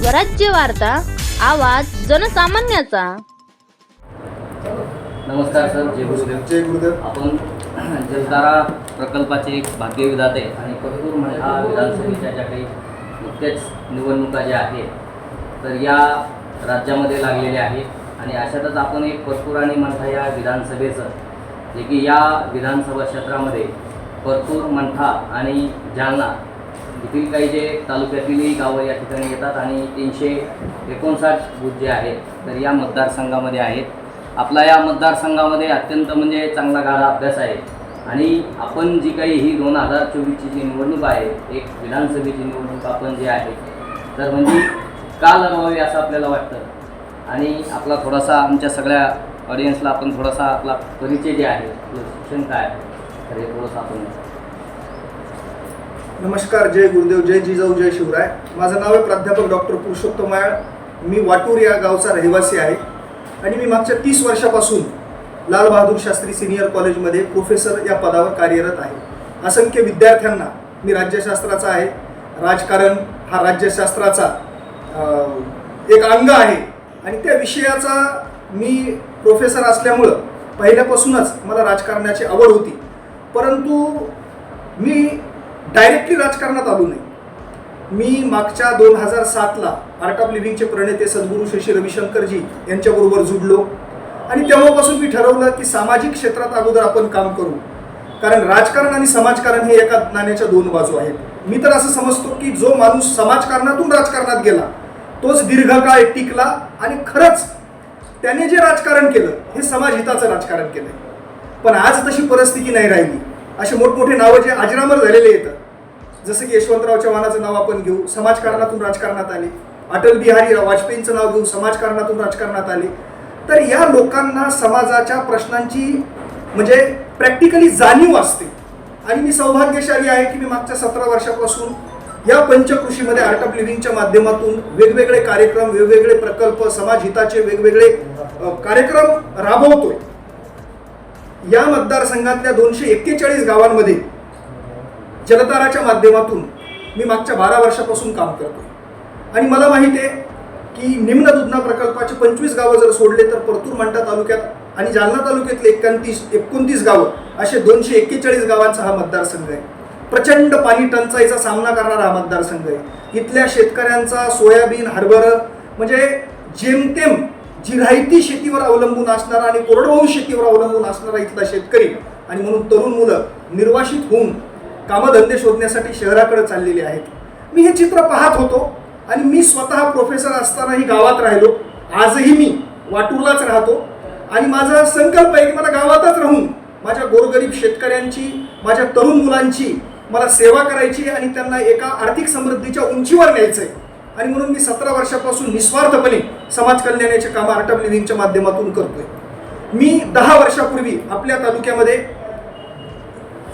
स्वराज्य वार्ता, आवाज जनसामान्याचा। नमस्कार सर, जय गुरुदेव. जय गुरुदेव. आपण जलधारा प्रकल्पाचे एक भाग्यविधाते आणि परतूर महिला विधानसभेच्या ज्या काही नुकत्याच निवडणुका ज्या आहेत तर या राज्यामध्ये लागलेल्या आहेत आणि अशातच आपण एक परतूर आणि मंठा या विधानसभेचं जे की या विधानसभा क्षेत्रामध्ये परतूर, मंठा आणि जालना येथील काही जे तालुक्यातीलही गावं या ठिकाणी येतात आणि 359 बूथ जे आहेत तर या मतदारसंघामध्ये आहेत. आपला या मतदारसंघामध्ये अत्यंत म्हणजे चांगला गाढा अभ्यास आहे आणि आपण जी काही ही 2024ची जी निवडणूक आहे, एक विधानसभेची निवडणूक आपण जी आहे तर म्हणजे का लढवावी असं आपल्याला वाटतं आणि आपला थोडासा आमच्या सगळ्या ऑडियन्सला आपण थोडासा आपला परिचय जे आहे, आपलं शिक्षण काय आहे तर हे थोडंसं आपण. नमस्कार, जय गुरुदेव, जय जिजाऊ, जय शिवराय. माझं नाव आहे प्राध्यापक डॉक्टर पुरुषोत्तम मायाळ. मी वाटूर या गावचा रहिवासी आहे आणि मी मागच्या 30 वर्षापासून लाल बहादूर शास्त्री सिनियर कॉलेजमध्ये प्रोफेसर या पदावर कार्यरत आहे. असंख्य विद्यार्थ्यांना मी राज्यशास्त्राचा आहे, राजकारण हा राज्यशास्त्राचा एक अंग आहे आणि त्या विषयाचा मी प्रोफेसर असल्यामुळं पहिल्यापासूनच मला राजकारणाची आवड होती. परंतु मी डायरेक्टली राजकारणात आलो नाही. मी मागच्या 2007ला आर्ट ऑफ लिव्हिंगचे प्रणेते सद्गुरू श्री रविशंकरजी यांच्याबरोबर जुडलो आणि तेव्हापासून मी ठरवलं की सामाजिक क्षेत्रात अगोदर आपण काम करू, कारण राजकारण आणि समाजकारण हे एका नाण्याच्या दोन बाजू आहेत. मी तर असं समजतो की जो माणूस समाजकारणातून राजकारणात गेला तोच दीर्घकाळ टिकला आणि खरंच त्याने जे राजकारण केलं हे समाजहिताचं राजकारण केलं. पण आज तशी परिस्थिती नाही राहिली. असे मोठमोठे नावं जे अजरामर झालेले येतं, जसं की यशवंतराव चव्हाणाचं नाव आपण घेऊ, समाजकारणातून राजकारणात आले. अटल बिहारी वाजपेयींचं नाव घेऊ, समाजकारणातून राजकारणात आले. तर या लोकांना समाजाच्या प्रश्नांची म्हणजे प्रॅक्टिकली जाणीव असते आणि मी सौभाग्यशाली आहे की मी मागच्या 17 वर्षापासून या पंचकृषीमध्ये आर्ट ऑफ लिव्हिंगच्या माध्यमातून वेगवेगळे कार्यक्रम, वेगवेगळे प्रकल्प, समाजहिताचे वेगवेगळे कार्यक्रम राबवतोय. या मतदारसंघातल्या 241 गावांमध्ये जलधाराच्या माध्यमातून मी मागच्या 12 वर्षापासून काम करतोय आणि मला माहिती आहे की निम्न दुधना प्रकल्पाचे 25 गावं जर सोडले तर परतूर, मंठा तालुक्यात आणि जालना तालुक्यातले 29 गावं असे 241 गावांचा हा मतदारसंघ आहे. प्रचंड पाणी टंचाईचा सामना करणारा हा मतदारसंघ आहे. इथल्या शेतकऱ्यांचा सोयाबीन, हरभरं म्हणजे जेमतेम जिरायती शेतीवर अवलंबून असणारा आणि कोरडवाहू शेतीवर अवलंबून असणारा इथला शेतकरी आणि म्हणून तरुण मुलं निर्वासित होऊन कामधंदे शोधण्यासाठी शहराकडे चाललेले आहेत. मी हे चित्र पाहत होतो आणि मी स्वतः प्रोफेसर असतानाही गावात राहिलो. आजही मी वाटूरलाच राहतो आणि माझा संकल्प आहे की मला गावातच राहून माझ्या गोरगरीब शेतकऱ्यांची, माझ्या तरुण मुलांची मला सेवा करायची आणि त्यांना एका आर्थिक समृद्धीच्या उंचीवर न्यायचं आहे. आणि म्हणून मी 17 वर्षापासून निस्वार्थपणे समाज कल्याणाचे काम आर्ट ऑफ लिव्हिंगच्या माध्यमातून करतोय. मी 10 वर्षापूर्वी आपल्या तालुक्यामध्ये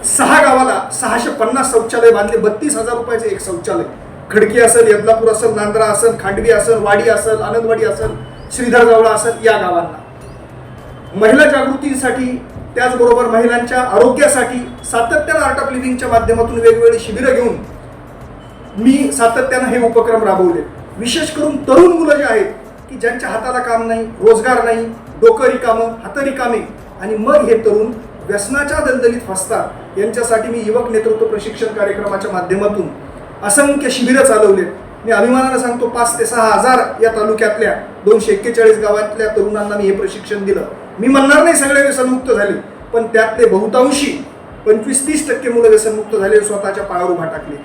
6 गावाला 650 शौचालय बांधले. 32,000 रुपयाचे एक शौचालय. खडकी असेल, यदलापूर असेल, नांद्रा असेल, खांडवी असेल, वाडी असेल, आनंदवाडी असेल, श्रीधर जावळा असेल, या गावांना महिला जागृतीसाठी त्याचबरोबर महिलांच्या आरोग्यासाठी सातत्यानं आर्ट ऑफ लिव्हिंगच्या माध्यमातून वेगवेगळी शिबिरं घेऊन मी सातत्यानं हे उपक्रम राबवले. विशेष करून तरुण मुलं जे आहेत की ज्यांच्या हाताला काम नाही, रोजगार नाही, डोकं रिकामं, हात रिकामे आणि मग हे तरुण व्यसनाच्या दलदलीत फसतात, यांच्यासाठी मी युवक नेतृत्व प्रशिक्षण कार्यक्रमाच्या माध्यमातून असंख्य शिबिरं चालवले. मी अभिमानानं सांगतो 5 ते 6 हजार या तालुक्यातल्या 241 गावातल्या तरुणांना मी हे प्रशिक्षण दिलं. मी म्हणणार नाही सगळे व्यसनमुक्त झाले, पण त्यातले बहुतांशी 25-30% मुलं व्यसनमुक्त झाले, स्वतःच्या पायावर उभा टाकले.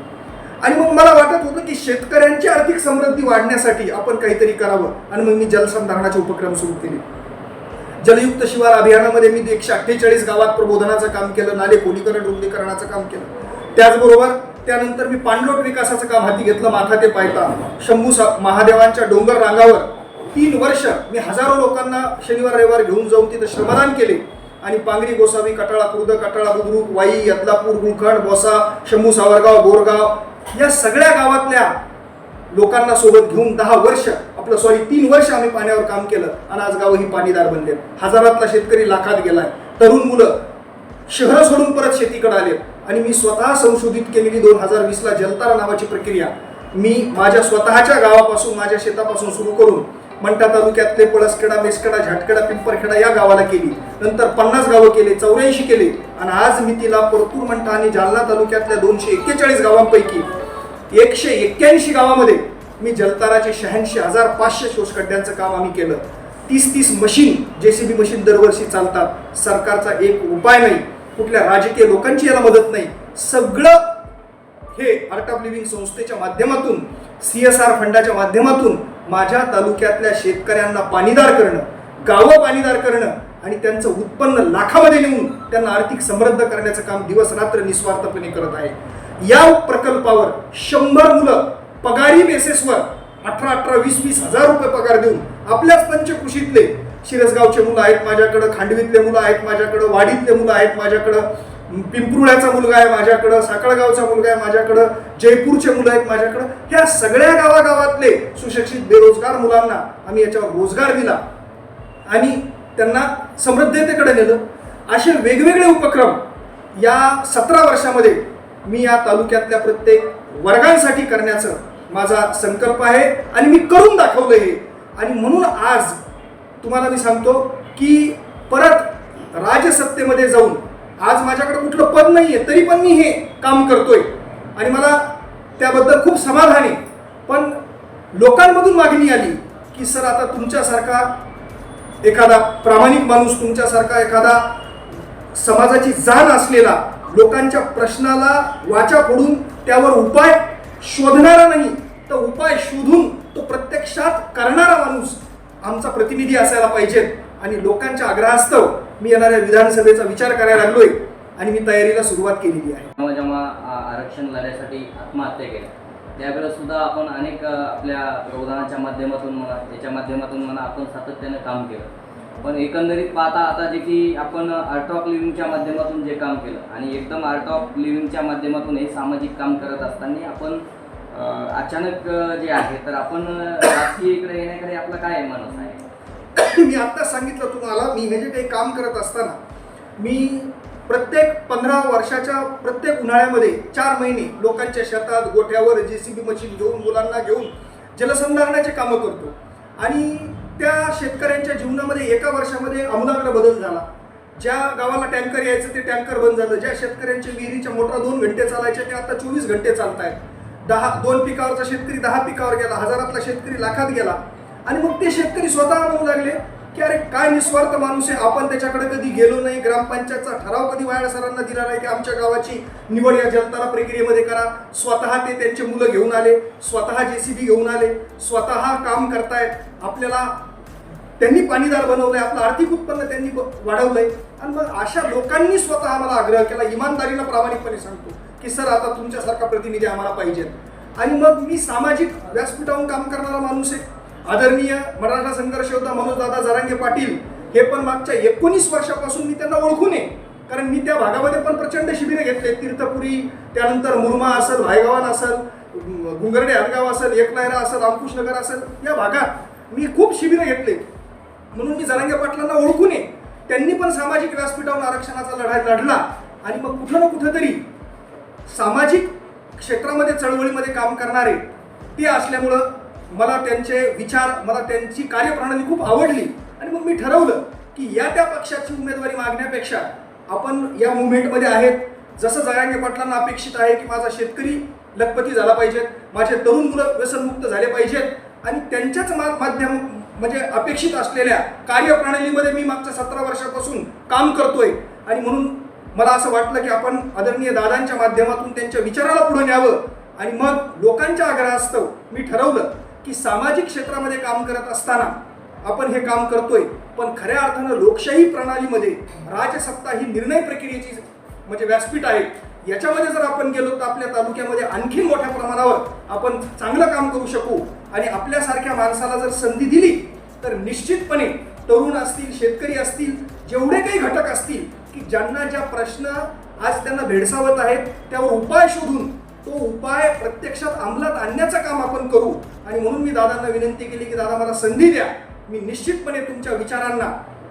आणि मग मला वाटत होतं की शेतकऱ्यांची आर्थिक समृद्धी वाढण्यासाठी आपण काहीतरी करावं आणि मग मी जलसंधारणाचे उपक्रम सुरू केले. जलयुक्त शिवार अभियानामध्ये मी 148 गावात प्रबोधनाचं काम केलं, नाले खोलीकरण, रुंदीकरणाचं काम केलं. त्याचबरोबर त्यानंतर मी पाणलोट विकासाचं काम हाती घेतलं. माथा ते पायता शंभू महादेवांच्या डोंगर रांगावर 3 वर्ष मी हजारो लोकांना शनिवार रविवार घेऊन जाऊन तिथं श्रमदान केले आणि पांगरी, गोसावी, कटाळा खुर्द, कटाळा बुद्रुक, वाई, यदलापूर, गुळखंड, बोसा, शंभू, सावरगाव, बोरगाव या सगळ्या गावातल्या लोकांना सोबत घेऊन 3 वर्ष आम्ही पाण्यावर काम केलं आणि आज गाव ही पाणीदार बनले. हजारातला शेतकरी लाखात गेलाय. तरुण मुलं शहरं सोडून परत शेतीकडे आले आणि मी स्वतः संशोधित केलेली 2020ला जलतारा नावाची प्रक्रिया मी माझ्या स्वतःच्या गावापासून, माझ्या शेतापासून सुरू करून मंठा तालुक्यातले पळसखेडा, मेसखेडा, झाटखेडा, पिंपरखेडा या गावाला केली. नंतर 50 गावं केले, 84 केले आणि आज मी तिला परतूर, मंठा आणि जालना तालुक्यातल्या 241 गावांपैकी 181 गावामध्ये मी जलताराचे 86,500 शोषखड्ड्यांचं काम आम्ही केलं. 30 मशीन, JCB मशीन दरवर्षी चालतात. सरकारचा एक उपाय नाही, कुठल्या राजकीय लोकांची याला मदत नाही. सगळं हे आर्ट ऑफ लिव्हिंग संस्थेच्या माध्यमातून, CSR फंडाच्या माध्यमातून माझ्या तालुक्यातल्या शेतकऱ्यांना पाणीदार करणं, गावं पाणीदार करणं आणि त्यांचं उत्पन्न लाखामध्ये नेऊन त्यांना आर्थिक समृद्ध करण्याचं काम दिवस रात्र निस्वार्थपणे करत आहे. या प्रकल्पावर 100 मुलं पगारी बेसिसवर 18,18, 20-20 हजार रुपये पगार देऊन आपल्याच पंचकृषीतले शिरसगावचे मुलं आहेत माझ्याकडं, खांडवीतले मुलं आहेत माझ्याकडं, वाडीतले मुलं आहेत माझ्याकडं, पिंपरुळ्याचा मुलगा आहे माझ्याकडं, साखळगावचा मुलगा आहे माझ्याकडं, जयपूरचे मुलं आहेत माझ्याकडं. ह्या सगळ्या गावागावातले सुशिक्षित बेरोजगार मुलांना आम्ही याच्यावर रोजगार दिला आणि त्यांना समृद्धतेकडे नेलं. असे वेगवेगळे उपक्रम या 17 वर्षामध्ये मी या तालुक्यातल्या प्रत्येक वर्गांसाठी करण्याचं माझा संकल्प आहे आणि मी करून दाखवलं हे. आणि म्हणून आज तुम्हाला मी सांगतो की परत राजसत्तेमध्ये जाऊन, आज माझ्याकडे कुठलं पद नाही आहे तरी पण मी हे काम करतोय आणि मला त्याबद्दल खूप समाधान आहे. पण लोकांमधून मागणी आली की सर आता तुमच्यासारखा एखादा प्रामाणिक माणूस, तुमच्यासारखा एखादा समाजाची जाण असलेला, लोकांच्या प्रश्नाला वाचा फोडून त्यावर उपाय शोधणारा नाही तर उपाय शोधून तो प्रत्यक्षात करणारा माणूस आमचा प्रतिनिधी असायला पाहिजेत. आणि लोकांच्या आग्रहास्तव मी येणाऱ्या विधानसभेचा विचार करायला लागलोय आणि मी तयारीला सुरुवात केलेली आहे. जेव्हा आरक्षण लढ्यासाठी आत्महत्या केल्या त्यावेळेस सुद्धा आपण अनेक आपल्या प्रबोधनाच्या माध्यमातून म्हणा, त्याच्या माध्यमातून म्हणा, आपण सातत्याने काम केलं. पण एकंदरीत पाहता आता जे की आपण आर्ट ऑफ लिव्हिंगच्या माध्यमातून जे काम केलं आणि एकदम आर्ट ऑफ लिव्हिंगच्या माध्यमातून हे सामाजिक काम करत असताना आपण अचानक जे आहे तर आपण राजकीय इकडे येण्याकडे आपला काय मानस आहे? मी आता सांगितलं तुम्हाला, मी हे जे काही काम करत असताना मी प्रत्येक 15 वर्षाच्या प्रत्येक उन्हाळ्यामध्ये 4 महिने लोकांच्या शेतात, गोठ्यावर JCB मशीन घेऊन, मुलांना घेऊन जलसंधारणाचे कामं करतो. आणि त्या शेतकऱ्यांच्या जीवनामध्ये एका वर्षामध्ये आमूलाग्र बदल झाला. ज्या गावाला टँकर यायचं ते टँकर बंद झालं. ज्या शेतकऱ्यांच्या विहिरीच्या मोटरा 2 घंटे चालायच्या ते आता 24 घंटे चालत आहेत. 2 पिकावरचा शेतकरी 10 पिकावर गेला, हजारातला शेतकरी लाखात गेला. आणि मग ते शेतकरी स्वतः म्हणू लागले की अरे काय निस्वार्थ माणूस आहे, आपण त्याच्याकडे कधी गेलो नाही, ग्रामपंचायतचा ठराव कधी वायाळ सरांना दिला नाही की आमच्या गावाची निवड या जलतारा प्रक्रियेमध्ये करा. स्वतः ते त्यांचे मुलं घेऊन आले, स्वतः JCB घेऊन आले, स्वतः काम करतायत. आपल्याला त्यांनी पाणीदार बनवलंय, आपलं आर्थिक उत्पन्न त्यांनी वाढवलंय. आणि मग अशा लोकांनी स्वतः आम्हाला आग्रह केला, इमानदारीला प्रामाणिकपणे सांगतो की सर आता तुमच्यासारखा प्रतिनिधी आम्हाला पाहिजे. आणि मग मी सामाजिक व्यासपीठावरून काम करणारा माणूस आहे. आदरणीय मराठा संघर्ष योद्धा मनोजदादा जरांगे पाटील हे पण मागच्या 19 वर्षापासून मी त्यांना ओळखून आहे. कारण मी त्या भागामध्ये पण प्रचंड शिबिरे घेतले. तीर्थपुरी, त्यानंतर मुरमा असेल, भायगावान असेल, गुंगर्डे हदगाव असेल, एकलायरा असेल, रामकृष्णनगर असेल, या भागात मी खूप शिबिरे घेतले. म्हणून मी जरांगे पाटलांना ओळखून आहे. त्यांनी पण सामाजिक व्यासपीठावरून आरक्षणाचा लढा लढला. आणि मग कुठं ना कुठंतरी सामाजिक क्षेत्रामध्ये चळवळीमध्ये काम करणारे ते असल्यामुळं मला त्यांचे विचार, मला त्यांची कार्यप्रणाली खूप आवडली. आणि मग मी ठरवलं की या त्या पक्षाची उमेदवारी मागण्यापेक्षा आपण या मुवमेंटमध्ये आहेत. जसं जरांगे पाटलांना अपेक्षित आहे की माझा शेतकरी लखपती झाला पाहिजेत, माझे तरुण मुलं व्यसनमुक्त झाले पाहिजेत आणि त्यांच्याच माध्यम म्हणजे अपेक्षित असलेल्या कार्यप्रणालीमध्ये मी मागच्या 17 वर्षापासून काम करतोय. आणि म्हणून मला असं वाटलं की आपण आदरणीय दादांच्या माध्यमातून त्यांच्या विचाराला पुढे न्यावं. आणि मग लोकांच्या आग्रहास्तव मी ठरवलं की सामाजिक क्षेत्रामध्ये काम करत असताना आपण हे काम करतोय, पण खऱ्या अर्थानं लोकशाही प्रणालीमध्ये राजसत्ता ही निर्णय प्रक्रियेची म्हणजे व्यासपीठ आहे. याच्यामध्ये जर आपण गेलो तर आपल्या तालुक्यामध्ये आणखी मोठ्या प्रमाणावर आपण चांगलं काम करू शकू. आणि आपल्यासारख्या माणसाला जर संधी दिली तर निश्चितपणे तरुण असतील, शेतकरी असतील, जेवढे काही घटक असतील की ज्यांना ज्या प्रश्न आज त्यांना भेडसावत आहेत त्यावर उपाय शोधून तो उपाय प्रत्यक्षात अंमलात आणण्याचं काम आपण करू. आणि म्हणून मी दादांना विनंती केली की दादा मला संधी द्या, मी निश्चितपणे तुमच्या विचारांना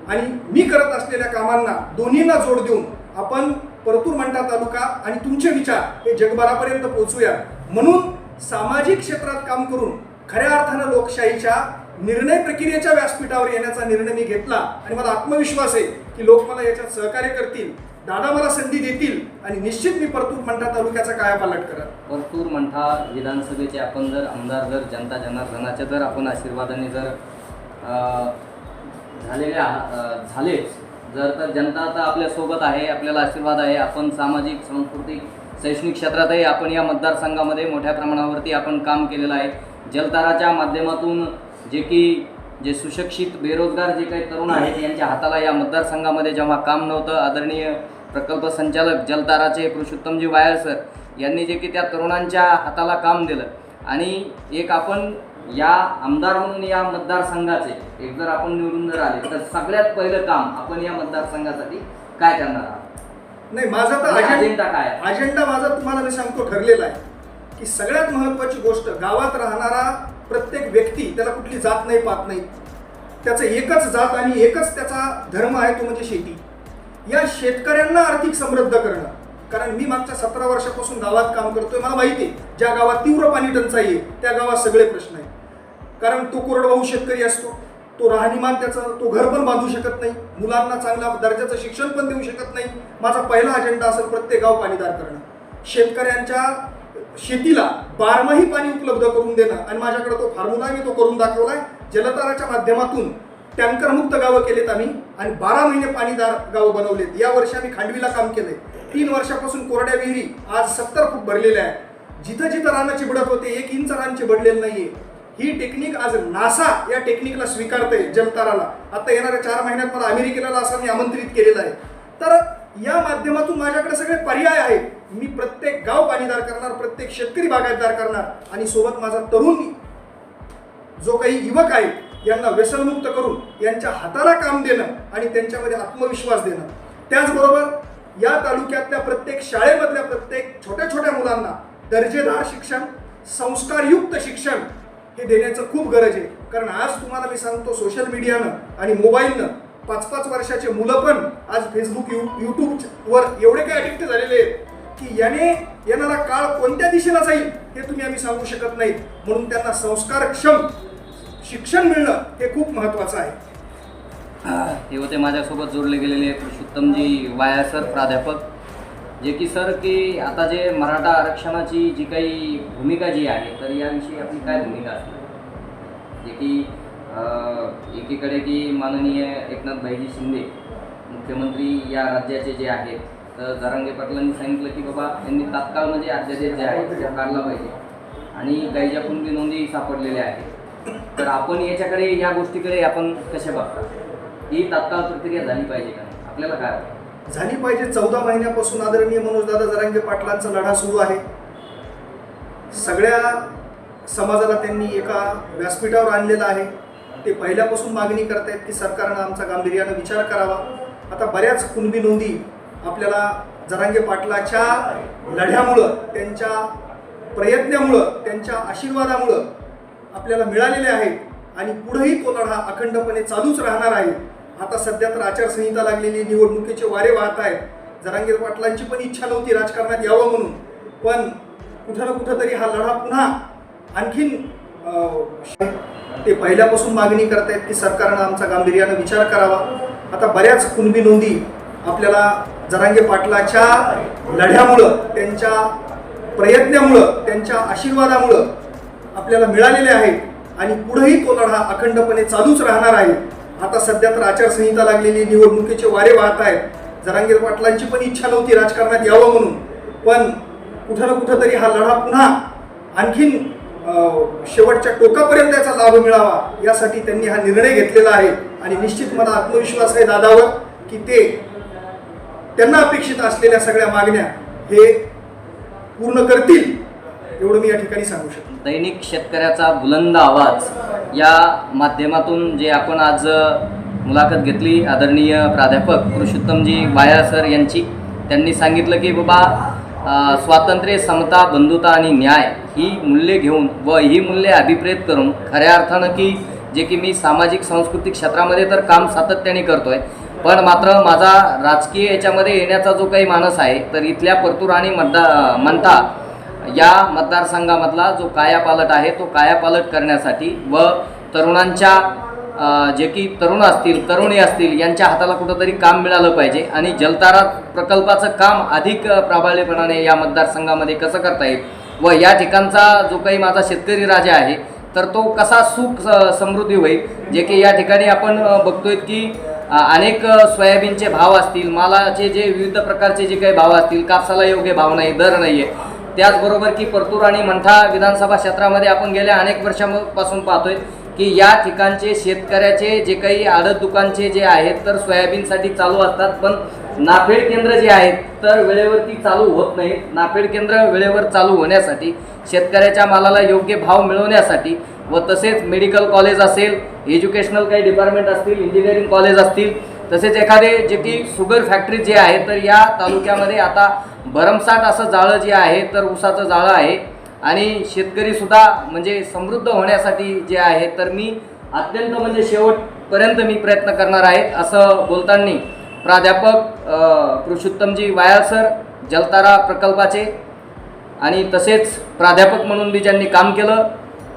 आणि मी करत असलेल्या कामांना दोन्हींना जोड देऊन आपण परतूर मंठा तालुका आणि तुमचे विचार हे जगभरापर्यंत पोहोचूया. म्हणून सामाजिक क्षेत्रात काम करून खऱ्या अर्थानं लोकशाहीच्या निर्णय प्रक्रियेच्या व्यासपीठावर येण्याचा निर्णय मी घेतला आणि मला आत्मविश्वास आहे की लोक मला याच्यात सहकार्य करतील, दादा मला संधी देतील आणि निश्चित मी परतूर मंठा तालुक्याचा कायापालट करेन. परतूर मंठा विधानसभेचे आपण जर आमदार जर जनता जनार्दनाच्या जर आपण आशीर्वादाने जर झालेच जर तर जनता आता आपल्यासोबत आहे, आपल्याला आशीर्वाद आहे. आपण सामाजिक सांस्कृतिक शैक्षणिक क्षेत्रातही आपण या मतदारसंघामध्ये मोठ्या प्रमाणावरती आपण काम केलेलं आहे. जलताराच्या माध्यमातून जे सुशिक्षित बेरोजगार जे काही तरुण आहेत यांच्या हाताला या मतदारसंघामध्ये जेव्हा काम नव्हतं, आदरणीय प्रकल्प संचालक जलताराचे पुरुषोत्तमजी वायर सर यांनी त्या तरुणांच्या हाताला काम दिलं आणि एक आपण या आमदार म्हणून या मतदारसंघाचे एक जर आपण निवडून जर आले तर सगळ्यात पहिलं काम आपण या मतदारसंघासाठी काय करणार आहात? नाही, माझा तर अजेंडा काय? अजेंडा माझा तुम्हाला मी सांगतो ठरलेला आहे की सगळ्यात महत्त्वाची गोष्ट, गावात राहणारा प्रत्येक व्यक्ती, त्याला कुठली जात नाही पात नाही, त्याचं एकच जात आणि एकच त्याचा धर्म आहे, तो म्हणजे शेती. या शेतकऱ्यांना आर्थिक समृद्ध करणं. कारण मी मागच्या 17 वर्षापासून गावात काम करतोय, मला माहिती आहे ज्या गावात तीव्र पाणी टंचाई आहे त्या गावात सगळे प्रश्न आहेत. कारण तो कोरडवाहू शेतकरी असतो, तो राहणीमान त्याचं, तो घर पण बांधू शकत नाही, मुलांना चांगल्या दर्जाचं शिक्षण पण देऊ शकत नाही. माझा पहिला अजेंडा असेल प्रत्येक गाव पाणीदार करणं, शेतकऱ्यांच्या शेतीला बारमाही पाणी उपलब्ध करून देणं. आणि माझ्याकडे तो फॉर्म्युला मी तो करून दाखवलाय. जलताराच्या माध्यमातून टँकरमुक्त गावं केलेत आम्ही आणि 12 महिने पाणीदार गावं बनवलेत. या वर्षी आम्ही खांडवीला काम केलंय. 3 वर्षापासून कोरड्या विहिरी आज 70 फूट भरलेल्या आहेत. जिथं जिथं रानं चिबडत होते 1 इंच रान चिबडलेलं नाहीये. ही टेक्निक आज नासा या टेक्निकला स्वीकारते जलताराला. आता येणाऱ्या 4 महिन्यात मला अमेरिकेला असं मी आमंत्रित केलेलं आहे. तर या माध्यमातून माझ्याकडे सगळे पर्याय आहेत. मी प्रत्येक गाव पाणीदार करणार, प्रत्येक शेतकरी बागायतदार करणार आणि सोबत माझा तरुण जो काही युवक आहे यांना व्यसनमुक्त करून यांच्या हाताला काम देणं आणि त्यांच्यामध्ये आत्मविश्वास देणं. त्याचबरोबर या तालुक्यातल्या प्रत्येक शाळेमधल्या प्रत्येक छोट्या छोट्या मुलांना दर्जेदार शिक्षण, संस्कारयुक्त शिक्षण हे देण्याचं खूप गरज आहे. कारण आज तुम्हाला मी सांगतो सोशल मीडियानं आणि मोबाईलनं 5-5 वर्षाचे मुलं पण आज फेसबुक यूट्यूबवर एवढे काही ॲडिक्ट झालेले आहेत की याने येणारा काळ कोणत्या दिशेला जाईल हे तुम्ही आम्ही सांगू शकत नाहीत. म्हणून त्यांना संस्कारक्षम शिक्षण मिळणं हे खूप महत्त्वाचं आहे. हे होते माझ्यासोबत जोडले गेलेले पुरुषोत्तमजी वायर सर, प्राध्यापक, जे की सर की आता जे मराठा आरक्षणाची जी काही भूमिका जी आहे तर याविषयी आपली काय भूमिका असते? जे की एकीकडे की माननीय एकनाथ भाईजी शिंदे मुख्यमंत्री या राज्याचे जे आहेत तर जरांगे पाटलांनी सांगितलं की बाबा यांनी तात्काळ म्हणजे अध्यादेश जे आहे ते काढला पाहिजे आणि गाईच्या कुणबी नोंदी सापडलेल्या आहेत. तर आपण याच्याकडे या गोष्टीकडे आपण कशा बघता? ही तात्काळ प्रक्रिया झाली पाहिजे का? आपल्याला काय वाटतं? झाली पाहिजे. 14 महिन्यापासून आदरणीय मनोजदादा जरांगे पाटलांचा लढा सुरू आहे. सगळ्या समाजाला त्यांनी एका व्यासपीठावर आणलेलं आहे. ते पहिल्यापासून मागणी करतायत की सरकारनं आमचा गांभीर्यानं विचार करावा. आता बऱ्याच कुणबी नोंदी आपल्याला जरांगे पाटलाच्या लढ्यामुळं, त्यांच्या प्रयत्नामुळं, त्यांच्या आशीर्वादामुळं आपल्याला मिळालेले आहेत आणि पुढेही तो लढा अखंडपणे चालूच राहणार आहे. आता सध्या तर आचारसंहिता लागलेली, निवडणुकीचे वारे वाहत आहेत. जरांगे पाटलांची पण इच्छा नव्हती राजकारणात यावं म्हणून, पण कुठं ना कुठं तरी हा लढा पुन्हा आणखीन ते पहिल्यापासून मागणी करतायत की सरकारनं आमचा गांभीर्यानं विचार करावा. आता बऱ्याच कुणबी नोंदी आपल्याला जरांगे पाटलाच्या लढ्यामुळं, त्यांच्या प्रयत्नामुळं, त्यांच्या आशीर्वादामुळं आपल्याला मिळालेले आहेत आणि पुढेही तो लढा अखंडपणे चालूच राहणार आहे. आता सध्या तर आचारसंहिता लागलेली, निवडणुकीचे वारे वाहत आहेत. जरांगे पाटलांची पण इच्छा नव्हती राजकारणात यावं म्हणून, पण कुठं ना कुठं तरी हा लढा पुन्हा आणखीन शेवटच्या टोकापर्यंत त्याचा लाभ मिळावा यासाठी त्यांनी हा निर्णय घेतलेला आहे. आणि निश्चित मला आत्मविश्वास आहे दादावर की ते त्यांना अपेक्षित असलेल्या सगळ्या मागण्या हे पूर्ण करतील, एवढं मी या ठिकाणी सांगू शकतो. दैनिक शेतकऱ्याचा बुलंद आवाज या माध्यमातून जे आपण आज मुलाखत घेतली आदरणीय प्राध्यापक पुरुषोत्तमजी वायर सर यांची, त्यांनी सांगितलं की बाबा स्वातंत्र्य, समता, बंधुता आणि न्याय ही मूल्ये घेऊन व ही मूल्ये अभिप्रेत करून खऱ्या अर्थानं की जे की मी सामाजिक सांस्कृतिक क्षेत्रामध्ये तर काम सातत्याने करतोय, पण मात्र माझा राजकीय याच्यामध्ये येण्याचा जो काही मानस आहे तर इथल्या परतूर आणि मंठा या मतदारसंघामधला जो कायापालट आहे तो कायापालट करण्यासाठी व तरुणांच्या जे की तरुण असतील तरुणी असतील यांच्या हाताला कुठंतरी काम मिळालं पाहिजे आणि जलतारा प्रकल्पाचं काम अधिक प्राबल्यपणाने या मतदारसंघामध्ये कसं करता येईल व या ठिकाणचा जो काही माझा शेतकरी राजा आहे तर तो कसा सुख समृद्धी होईल, जे की या ठिकाणी आपण बघतोय की अनेक सोयाबीनचे भाव असतील, मालाचे जे विविध प्रकारचे जे काही भाव असतील, कापसाला योग्य भाव नाही, दर नाही आहे. त्याचबरोबर की परतूर आणि मंठा विधानसभा क्षेत्रामध्ये आपण गेल्या अनेक वर्षांपासून पाहतोय की या ठिकाणचे शेतकऱ्याचे जे काही आडत दुकानचे जे आहेत तर सोयाबीनसाठी चालू असतात, पण नाफेड केंद्र जे आहेत तर वेळेवरती चालू होत नाहीत. नाफेड केंद्र वेळेवर चालू होण्यासाठी, शेतकऱ्याच्या मालाला योग्य भाव मिळवण्यासाठी व तसेच मेडिकल कॉलेज असेल, एज्युकेशनल काही डिपार्टमेंट असतील, इंजिनिअरिंग कॉलेज असतील, तसेच एखादे जे की शुगर फॅक्टरी जे आहे तर या तालुक्यामध्ये आता भरमसाठ असं जाळं जे आहे तर ऊसाचं जाळं आहे आणि शेतकरीसुद्धा म्हणजे समृद्ध होण्यासाठी जे आहे तर मी अत्यंत म्हणजे शेवटपर्यंत मी प्रयत्न करणार आहे असं बोलताना प्राध्यापक पुरुषोत्तमजी वायाळ सर, जलतारा प्रकल्पाचे आणि तसेच प्राध्यापक म्हणून बी ज्यांनी काम केलं,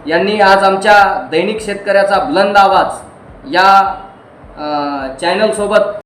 यांनी आज आमच्या दैनिक शेतकऱ्याचा बुलंद आवाज या चॅनलसोबत